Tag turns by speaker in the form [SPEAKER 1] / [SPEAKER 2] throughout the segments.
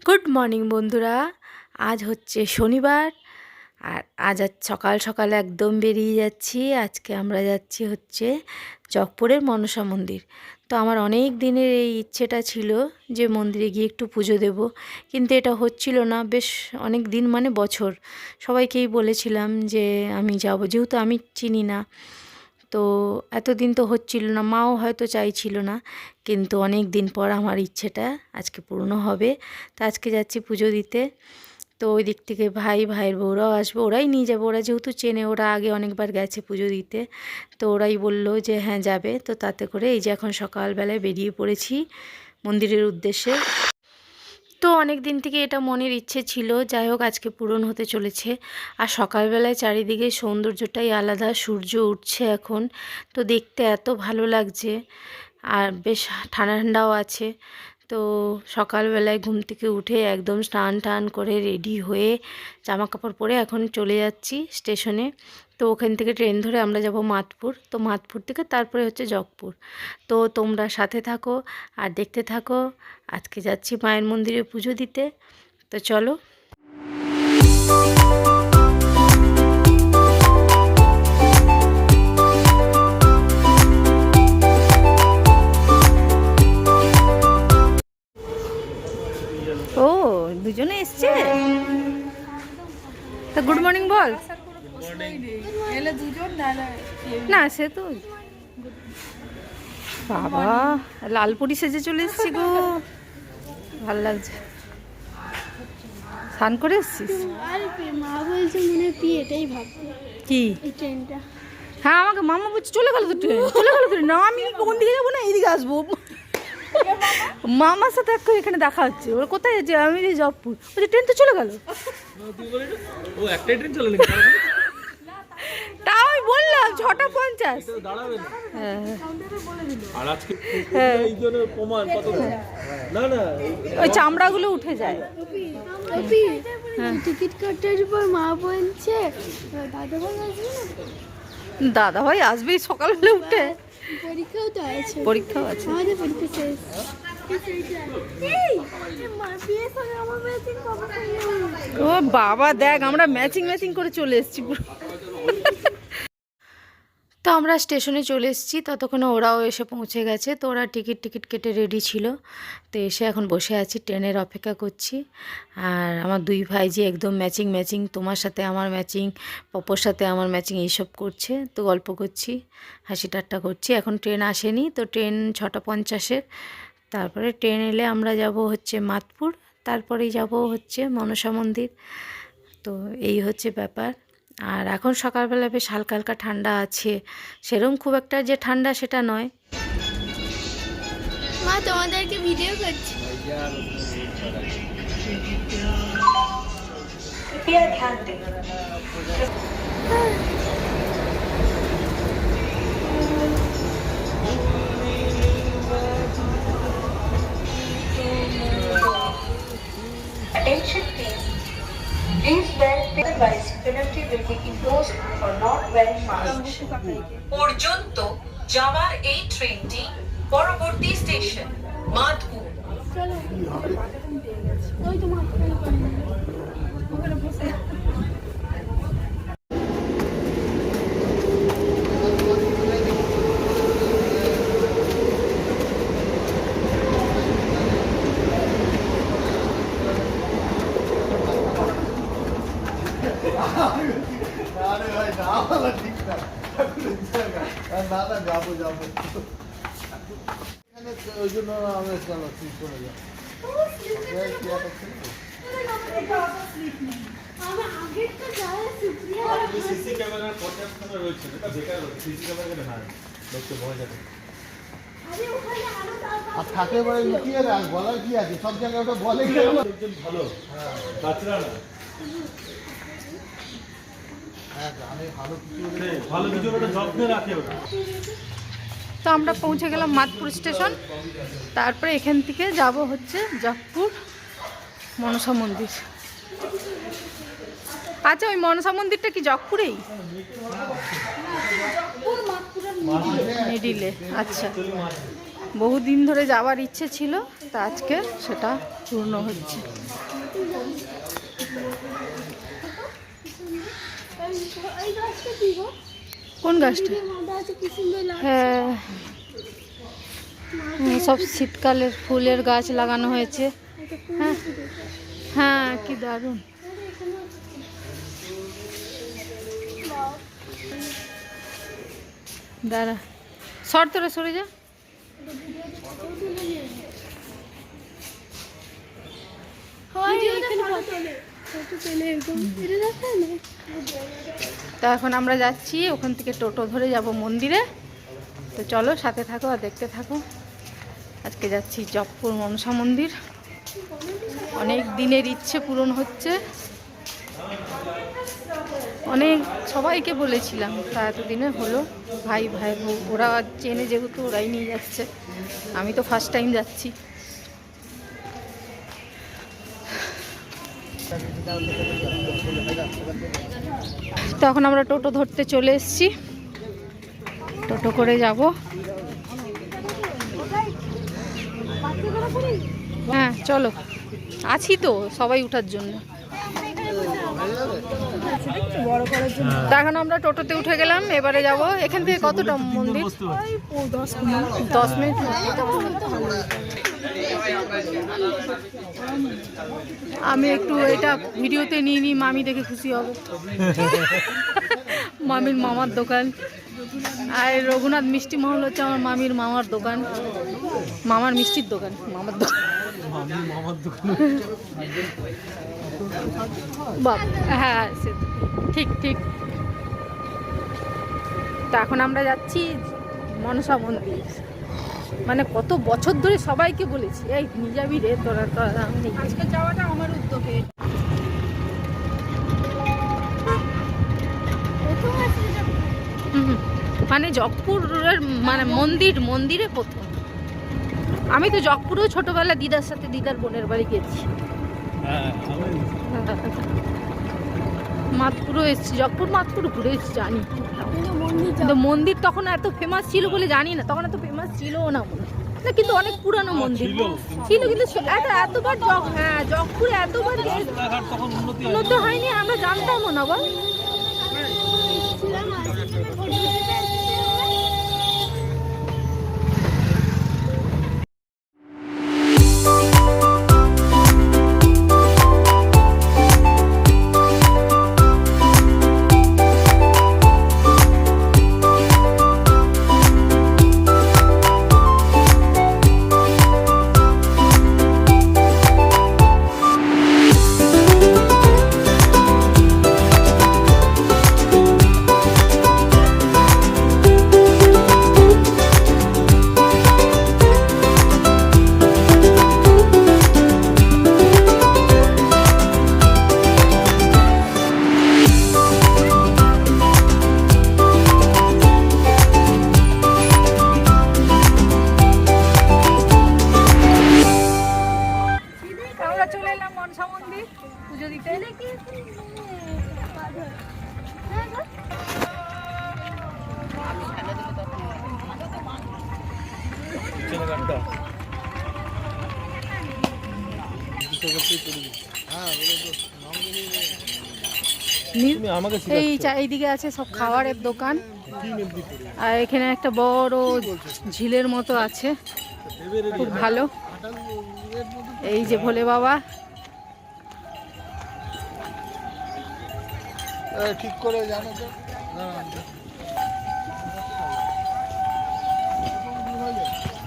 [SPEAKER 1] Good morning বন্ধুরা। আজ হচ্ছে শনিবার আর আজ সকাল সকাল একদম বেরিয়ে যাচ্ছি। আজকে আমরা যাচ্ছি হচ্ছে জগপুরের মনসা মন্দির। তো আমার অনেক দিনের এই ইচ্ছেটা ছিল যে মন্দিরে গিয়ে একটু পুজো দেব, কিন্তু এটা হচ্ছিল না বেশ অনেক দিন, মানে বছর। সবাইকেই বলেছিলাম যে আমি যাব, যেহেতু আমি চিনি না, তো এতদিন তো হচ্ছিল না, মাও হয়তো চাইছিল না, কিন্তু অনেক দিন পর আমার ইচ্ছেটা আজকে পূর্ণ হবে। তো আজকে যাচ্ছি পুজো দিতে। তো ওই দিক থেকে ভাইয়ের বউরাও আসবে, ওরাই নিয়ে যাবে, ওরা যেহেতু চেনে, ওরা আগে অনেকবার গেছে পুজো দিতে, তো ওরাই বলল যে হ্যাঁ যাবে। তো তাতে করে এই যে এখন সকালবেলায় বেরিয়ে পড়েছি মন্দিরের উদ্দেশ্যে। তো অনেক দিন থেকে এটা মনের ইচ্ছে ছিল, যাই হোক আজকে পূরণ হতে চলেছে। আর সকালবেলায় চারিদিকে সৌন্দর্যটাই আলাদা, সূর্য উঠছে এখন, তো দেখতে এত ভালো লাগছে আর বেশ ঠান্ডা ঠান্ডাও আছে। তো সকালবেলায় ঘুম থেকে উঠে একদম স্নান টান করে রেডি হয়ে জামা কাপড় পরে এখন চলে যাচ্ছি স্টেশনে। তো ওখান থেকে ট্রেন ধরে আমরা যাব মাতপুর, তো মাতপুর থেকে তারপরে হচ্ছে জগপুর। তো তোমরা সাথে থাকো আর দেখতে থাকো। আজকে যাচ্ছি মায়ের মন্দিরে পুজো দিতে, তো চলো। ও দুজনে এসছে, তা গুড মর্নিং বল। না সে তো বাবা লালপুরি সেজে চলে এসছি গো, ভাল লাগছে। স্নান করে এসছিস?
[SPEAKER 2] মা বলছে মনে তুই এটাই ভাববি
[SPEAKER 1] কি
[SPEAKER 2] এই ট্রেনটা।
[SPEAKER 1] হ্যাঁ আমাকে মামা বলছে চলে গেল তো ট্রেন, চলে গেল ট্রেন। না আমি কোন দিকে যাবো, না এইদিকে আসবো। মামার সাথে এখন এখানে দেখা হচ্ছে, ওর কোথায় যাচ্ছে, আমি যে জবপুর, বলছে ট্রেন তো চলে গেল।
[SPEAKER 3] ও একটাই ট্রেন চলে
[SPEAKER 1] তা আমি বললাম 6:50।
[SPEAKER 3] হ্যাঁ আর আজকে এই জন্য প্রমাণ কত না না
[SPEAKER 1] ওই চামড়াগুলো উঠে যায়।
[SPEAKER 2] টিকিট কাটার পর মা বলছে দাদা ভাই আসবে না,
[SPEAKER 1] দাদা ভাই আসবেই সকালবেলা উঠে,
[SPEAKER 2] পরীক্ষাও তো আছে।
[SPEAKER 1] পরীক্ষাও আছে।
[SPEAKER 2] আমাদের পরীক্ষা শেষ।
[SPEAKER 1] ও বাবা দেখ আমরা ম্যাচিং ম্যাচিং করে চলে এসেছি পুরো। তো আমরা স্টেশনে চলে এসেছি, ততক্ষণে ওরাও এসে পৌঁছে গেছে। তো ওরা টিকিট কেটে রেডি ছিল, তো এসে এখন বসে আছি, ট্রেনের অপেক্ষা করছি। আর আমার দুই ভাই যে একদম ম্যাচিং, তোমার সাথে আমার ম্যাচিং, পপোর সাথে আমার ম্যাচিং, এইসব করছে। তো গল্প করছি, হাসি ঠাট্টা করছি। এখন ট্রেন আসেনি, তো ট্রেন 6:50। তারপরে ট্রেন এলে আমরা যাব হচ্ছে মাতপুর, তারপরেই যাব হচ্ছে মনসা মন্দির। তো এই হচ্ছে ব্যাপার। আর এখন সকালবেলা বেশ হালকা হালকা ঠান্ডা আছে, সেরকম খুব একটা যে ঠান্ডা সেটা নয়।
[SPEAKER 2] মা তোমাদেরকে ভিডিও করছি।
[SPEAKER 4] Attention please. Please wear otherwise penalty will be imposed for not wearing masks. পর্যন্ত যাওয়ার এই ট্রেনটি পরবর্তী স্টেশন মাধপুর।
[SPEAKER 2] ওই তো
[SPEAKER 3] আরে ভাই না বলা ঠিক না না না যাবো এখানে ওই জন্য আমরা চলো ঠিক করে যাবো। সিসি ক্যামেরার পর্যাপ্তখানে রয়েছে, এটা বেকার হচ্ছে। সিসি ক্যামেরা না লোককে ভয় যাবে আর থাকে বলে লুকিয়ে রাখ, বলার কি আছে, সব জায়গায় ওটা বলে একজন ভালো কাচরা না ভালো কিছু ওটা যত্নে রাখে ওটা।
[SPEAKER 1] তো আমরা পৌঁছে গেলাম মাতপুর স্টেশন, তারপরে এখান থেকে যাব হচ্ছে জগপুর মনসা মন্দির। আচ্ছা ওই মনসা মন্দিরটা কি জগপুরেই? মিডিলে, আচ্ছা। বহুদিন ধরে যাওয়ার ইচ্ছে ছিল, তা আজকে সেটা পূর্ণ হচ্ছে।
[SPEAKER 2] এই গাছটা কি গো?
[SPEAKER 1] কোন গাছটা?
[SPEAKER 2] মাথা আছে কি সুন্দর লাগছে।
[SPEAKER 1] হ্যাঁ, সব শীতকালের ফুলের গাছ লাগানো হয়েছে। হ্যাঁ হ্যাঁ, কি দারুণ। দাঁড়া, সর, তোরা সরে যা।
[SPEAKER 2] হয় এখানে ফটো তোলে এরকম এটা দেখা না।
[SPEAKER 1] তো এখন আমরা যাচ্ছি, ওখান থেকে টোটো ধরে যাব মন্দিরে। তো চলো সাথে থাকো আর দেখতে থাকো। আজকে যাচ্ছি জবপুর মনসা মন্দির। অনেক দিনের ইচ্ছে পূরণ হচ্ছে। অনেক সবাইকে বলেছিলাম, তা এতদিনে হলো। ভাই ভাই বউ ওরা চেনে যেহেতু, ওরাই নিয়ে যাচ্ছে। আমি তো ফার্স্ট টাইম যাচ্ছি। তো এখন আমরা টোটো ধরতে চলে এসেছি, টোটো করে যাব। হ্যাঁ চলো, আছি তো সবাই উঠার জন্য। তা এখন আমরা টোটোতে উঠে গেলাম, এবারে যাব। এখান থেকে কতটা মন্দির? 10 মিনিট। আমি একটু এটা ভিডিওতে নিয়ে নিই, মামি দেখে খুশি হবে। মামির মামার দোকান। আর রঘুনাথ মিষ্টি মহল হচ্ছে আমার মামির মামার দোকান, মামার মিষ্টির দোকান, মামার দোকান। হ্যাঁ সে ঠিক ঠিক। তা এখন আমরা যাচ্ছি মনসা মন্দির। মানে কত বছর ধরে সবাইকে বলেছি, এই নিয়ে যাবি রে তোরা, আজকে যাওয়াটা আমার উদ্যোগে। মানে জগপুরের মানে মন্দিরে প্রথম। আমি তো জগপুরেও ছোটবেলা দিদার সাথে দিদার বোনের বাড়ি গেছি। মাতপুরও এসেছি, জগপুর মাতপুর ঘুরে এসেছি, জানি। কিন্তু মন্দির তখন এত ফেমাস ছিল বলে জানি না, তখন এত ফেমাস ছিল না মনে হয়। না কিন্তু অনেক পুরানো মন্দির ছিল, কিন্তু এতবার হ্যাঁ জগপুরে এতবার উন্নত হয়নি, আমরা জানতামও না বল। এইদিকে আছে সব খাবারের দোকান, আর এখানে একটা বড় ঝিলের মতো আছে, খুব ভালো। এই যে ভোলে বাবা,
[SPEAKER 3] ঠিক করে জানো তো।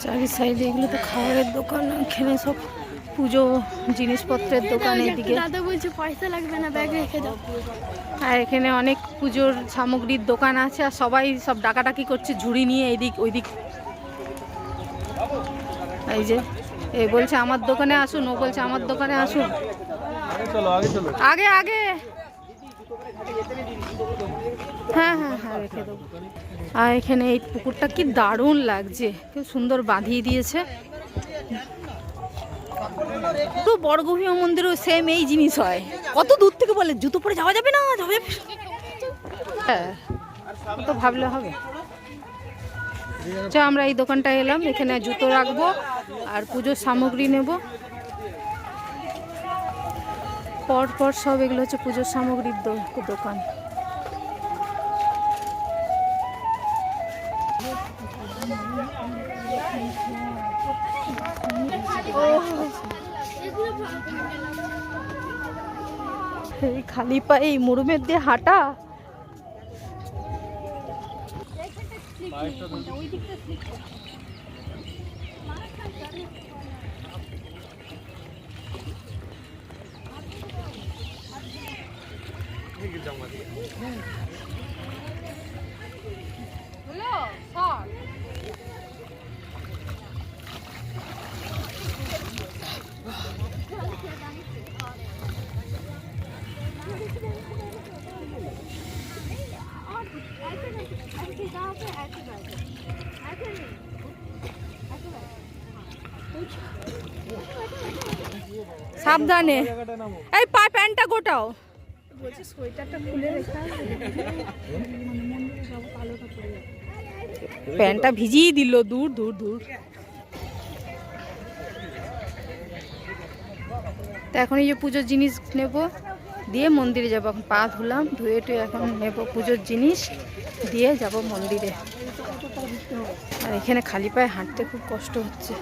[SPEAKER 1] চারি সাইডে এগুলো তো খাবারের দোকান, এখানে সব পুজো জিনিসপত্রের দোকান। এইদিকে
[SPEAKER 2] দাদা বলছে পয়সা লাগবে না, ব্যাগ রেখে দাও।
[SPEAKER 1] আর এখানে অনেক পুজোর সামগ্রীর দোকান আছে, আর সবাই সব ডাকাডাকি করছে ঝুড়ি নিয়ে এইদিক ওইদিক। এই যে এই বলছে আমার দোকানে আসুন, ও বলছে আমার দোকানে আসুন। আগে আগে হ্যাঁ হ্যাঁ হ্যাঁ রেখে দেবো। আর এখানে এই পুকুরটা কি দারুণ লাগছে, খুব সুন্দর বাঁধিয়ে দিয়েছে। তো বড়গভীর মন্দিরও সেম এই জিনিস হয়। কত দূর থেকে বলে জুতো পরে যাওয়া যাবে না, যাবে। হ্যাঁ তো ভাবলে হবে। চ আমরা এই দোকানটায় এলাম, এখানে জুতো রাখবো আর পুজোর সামগ্রী নেব। পর পর সব এগুলো হচ্ছে পুজোর সামগ্রীর দোকান। এই খালি পায়ে এই মুরুমের দিয়ে হাঁটা। সাবধানে, এই পা প্যান্টটা গোটাও।
[SPEAKER 2] বলছি সোয়েটারটা খুলে রেখে
[SPEAKER 1] প্যান্টটা ভিজিয়ে দিল। দূর দূর দূর। তো এখন এই যে পুজোর জিনিস নেব, দিয়ে মন্দিরে যাবো। এখন পা ধুলাম, ধুয়ে টুয়ে এখন নেব পুজোর জিনিস, দিয়ে যাব মন্দিরে। আর এখানে খালি পায়ে হাঁটতে খুব কষ্ট হচ্ছে।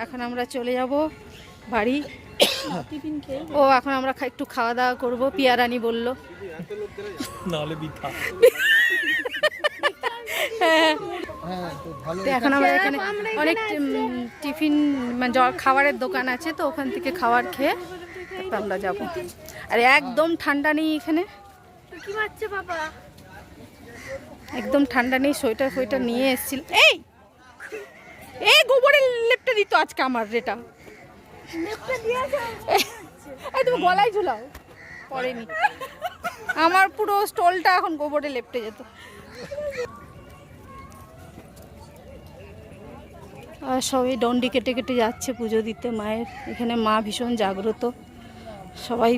[SPEAKER 1] এখন আমরা চলে যাব বাড়ি। ও এখন আমরা একটু খাওয়া দাওয়া করবো, পিয়ারানি বললো। তো এখন আমরা এখানে অনেক টিফিন মানে খাবারের দোকান আছে, তো ওখান থেকে খাবার খেয়ে তারপর আমরা যাবো। আর একদম ঠান্ডা নেই এখানে,
[SPEAKER 2] কি মারছে বাবা,
[SPEAKER 1] একদম ঠান্ডা নেই। সোয়েটার ফোয়েটার নিয়ে এসেছিল। এই গোবরের লেপটা দিত আজকে আমার, যেটা তুমি গলায় ঝুলাও পরেনি, আমার পুরো স্টলটা এখন গোবরে লেপটে যেত। আর সবাই ডন্ডি কেটে কেটে যাচ্ছে পুজো দিতে মায়ের। এখানে মা ভীষণ জাগ্রত, সবাই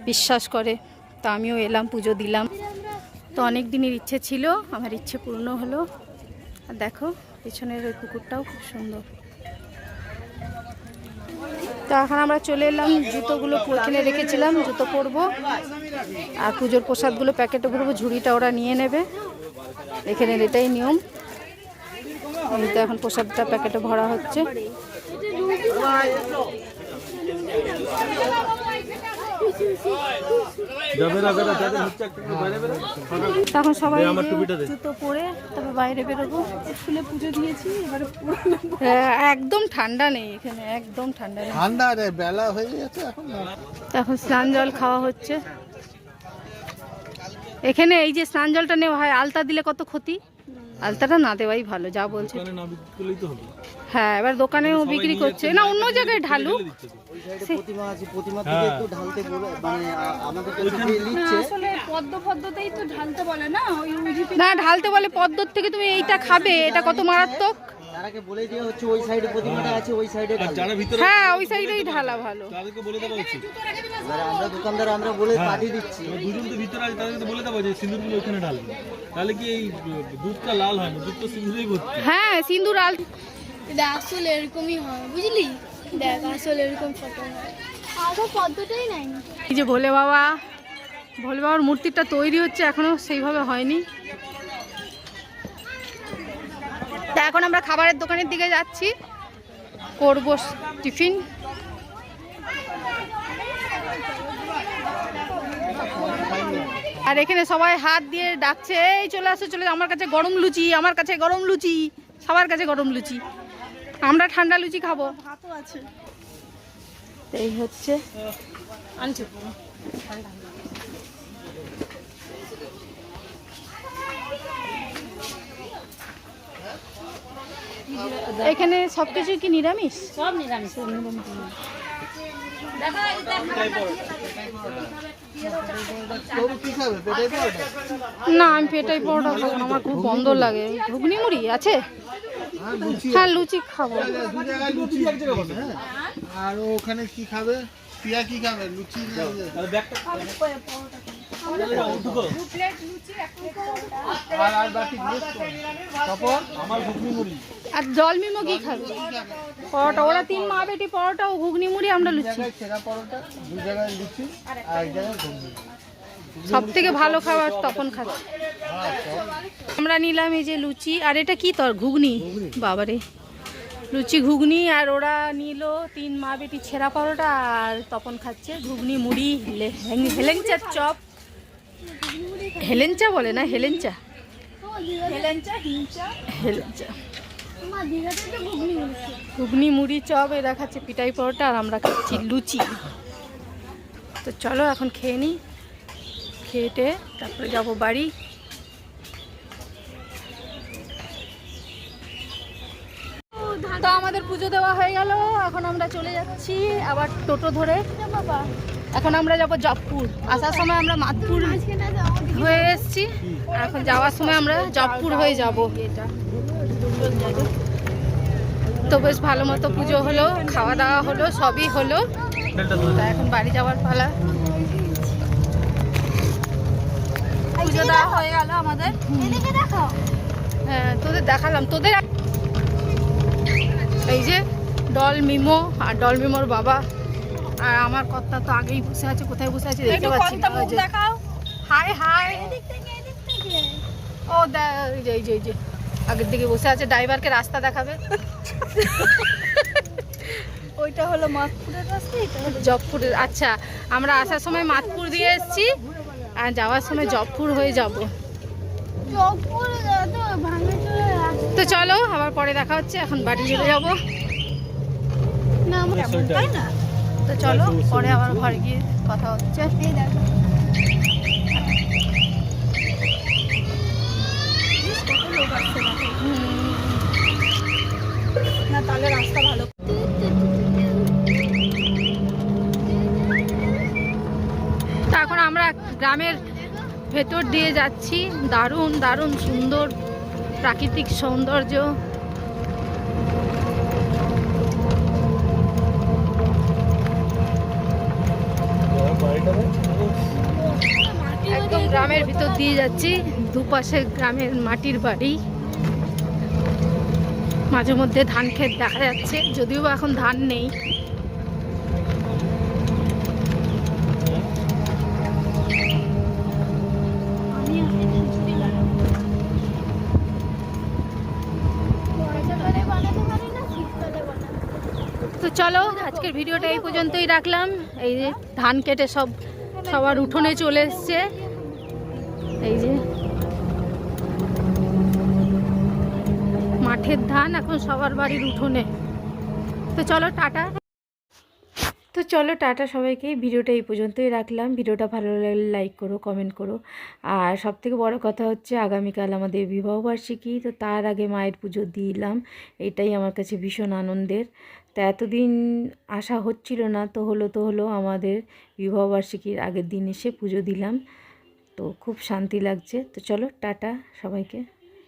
[SPEAKER 1] বিশ্বাস করে। তো আমিও এলাম, পুজো দিলাম। তো অনেক দিনের ইচ্ছে ছিল, আমার ইচ্ছে পূর্ণ হলো। আর দেখো পেছনের ওই পুকুরটাও খুব সুন্দর। তো তো এখন আমরা চলে এলাম, জুতোগুলো এখানে রেখেছিলাম, জুতো পরবো আর পুজোর প্রসাদগুলো প্যাকেটে ভরবো, ঝুড়িটা ওরা নিয়ে নেবে এখানে, এটাই নিয়ম। এই তো এখন প্রসাদটা প্যাকেটে ভরা হচ্ছে। তখন সবাই জুতো পরে তবে বাইরে বেরোবো।
[SPEAKER 2] স্কুলে পুজো দিয়েছি, এবারে
[SPEAKER 1] একদম ঠান্ডা নেই এখানে, একদম ঠান্ডা নেই।
[SPEAKER 3] ঠান্ডা রে, বেলা হয়ে গেছে এখন।
[SPEAKER 1] এখন স্নান জল খাওয়া হচ্ছে এখানে। এই যে স্নান জলটা নেওয়া হয়, আলতা দিলে কত ক্ষতি, আলতাটা না দেওয়াই ভালো যা বলছে। হ্যাঁ, এবার দোকানেও বিক্রি করছে না, অন্য জায়গায় ঢালুক।
[SPEAKER 5] প্রতিমা আছে, প্রতিমা থেকে একটু ঢালতে বলে, মানে আমাদের কাছে যে লিখছে
[SPEAKER 2] আসলে পদ্মতেই তো ঢালতে বলে না, ওই
[SPEAKER 1] না ঢালতে বলে পদ্মর থেকে তুমি এইটা খাবে, এটা কত মারাত্মক।
[SPEAKER 5] তারাকে বলে দেওয়া হচ্ছে ওই সাইডে প্রতিমাটা আছে, ওই সাইডে
[SPEAKER 1] হ্যাঁ, ওই সাইডেই ঢালা ভালো।
[SPEAKER 5] এবারে আমরা দোকানদার আমরা বলে পাঠিয়ে দিচ্ছি।
[SPEAKER 6] দুজন তো ভিতরে আছে, তাদেরকে বলে দেবো যে সিঁদুরগুলো ওখানে ঢালবে, তাহলে কি এই দুধটা লাল হয় না, দুধ তো সিঁদুরেই ভর্তি।
[SPEAKER 1] হ্যাঁ, সিঁদুর আল
[SPEAKER 2] আসলে এরকমই হয়, বুঝলি? দেখ আসলে এরকম ফটো হয়, আগে পদ্মটাই নাই।
[SPEAKER 1] এই যে ভোলে বাবার মূর্তিটা তৈরি হচ্ছে, এখনো সেইভাবে হয়নি। তা এখন আমরা খাবারের দোকানের দিকে যাচ্ছি, করব টিফিন। আর এখানে সবাই হাত দিয়ে ডাকছে, এই চলে আসো চলে, আমার কাছে গরম লুচি, আমার কাছে গরম লুচি, সবার কাছে গরম লুচি, আমরা ঠান্ডা লুচি খাবো।
[SPEAKER 2] ভাতও আছে,
[SPEAKER 1] এই হচ্ছে
[SPEAKER 2] আনছি।
[SPEAKER 1] এখানে সবকিছু কি নিরামিষ?
[SPEAKER 2] সব নিরামিষ।
[SPEAKER 3] কি খাবে, পেটাই পরোটা?
[SPEAKER 1] না, আমি পেটাই পরোটা খাবো না, আমার খুব বন্ধ লাগে। ঘুগনি মুড়ি আছে? হ্যাঁ, লুচি খাবো।
[SPEAKER 3] দু জায়গায় লুচি এক জায়গায় হবে, হ্যাঁ। আর ওখানে কি খাবে? পিয়া কি খাবে? লুচি না আর বাকি তারপর আমার ঘুগনি মুড়ি
[SPEAKER 1] আর জল মিমো কি খাবে? পরোটা, ওরা 3 মা বেটি পরোটা ও ঘুগনি মুড়ি, আমরা লুচি।
[SPEAKER 3] ছেঁড়া পরোটা, দু জায়গায় লুচি আর এক জায়গায় ঘুগনি।
[SPEAKER 1] সব থেকে ভালো খাবার তপন খাচ্ছে। আমরা নিলাম এই যে লুচি, আর এটা কি তোর ঘুগনি, বাবারে লুচি ঘুগনি। আর ওরা নিল 3 মা বেটি ছেঁড়া পরোটা, আর তপন খাচ্ছে ঘুগনি মুড়ি, হেলেঞ্চার চপ। হেলেঞ্চা বলে না, হেলেঞ্চা, হেলেঞ্চা। ঘুগনি মুড়ি চপ এরা খাচ্ছে পিটাই পরোটা, আর আমরা খাচ্ছি লুচি। তো চলো এখন খেয়ে নিই, খেয়ে তারপরে যাবো বাড়ি। তো আমাদের পুজো দেওয়া হয়ে গেল, এখন আমরা চলে যাচ্ছি আবার টোটো ধরে। এখন আমরা যাব জবপুর, আসার সময় আমরা মাদপুর হয়ে এসেছি, এখন যাওয়ার সময় আমরা জবপুর হয়ে যাব। তো বেশ ভালো মতো পুজো হলো, খাওয়া দাওয়া হলো, সবই হলো। তা এখন বাড়ি যাওয়ার পালা। পুজো দেওয়া হয়ে গেল আমাদের। হ্যাঁ, তোদের দেখালাম, তোদের এই যে ডল মিমো আর ডল মিমোর বাবা, আর আমার কর্তা তো আগেই বসে আছে, কোথায় বসে আছে দেখতে পাচ্ছি না। হাই হাই, ও এই যে আগের দিকে বসে আছে, ড্রাইভারকে রাস্তা দেখাবে।
[SPEAKER 2] ওইটা হলো মাদপুরের রাস্তা, এটা হলো
[SPEAKER 1] জবপুরের। আচ্ছা, আমরা আসার সময় মাদপুর দিয়ে এসেছি, আর যাওয়ার সময় জবপুর হয়ে যাব।
[SPEAKER 2] জবপুর তো ভাঙে চলে আসে।
[SPEAKER 1] তো চলো আবার পরে দেখা হচ্ছে, এখন বাড়ি চলে যাব।
[SPEAKER 2] না আমরা এমন তাই না।
[SPEAKER 1] তো চলো পরে আবার ঘরে গিয়ে কথা হচ্ছে।
[SPEAKER 2] এই দেখো না, তাহলে রাস্তা ভালো।
[SPEAKER 1] তো এখন আমরা গ্রামের ভেতর দিয়ে যাচ্ছি, দারুণ দারুণ সুন্দর প্রাকৃতিক সৌন্দর্য। একদম গ্রামের ভিতর দিয়ে যাচ্ছি, দুপাশে গ্রামের মাটির বাড়ি, মাঝে মধ্যে ধান ক্ষেত দেখা যাচ্ছে, যদিও বা এখন ধান নেই। তো চলো আজকের ভিডিওটা এই পর্যন্তই রাখলাম। এই যে ধান কেটে সবার উঠোনে চলে এসছে, এই যে মাঠের ধান এখন সবার বাড়ির উঠোনে। তো চলো টাটা সবাইকে। ভিডিওটা এই পর্যন্তই রাখলাম। ভিডিওটা ভালো লাগলে লাইক করো, কমেন্ট করো। আর সবথেকে বড় কথা হচ্ছে আগামীকাল আমাদের বিবাহবার্ষিকী, তো তার আগে মায়ের পুজো দিলাম, এটাই আমার কাছে ভীষণ আনন্দের। তা এতদিন আসা হচ্ছিল না, তো হলো আমাদের বিবাহবার্ষিকীর আগের দিন এসে পুজো দিলাম, তো খুব শান্তি লাগছে। তো চলো টাটা সবাইকে।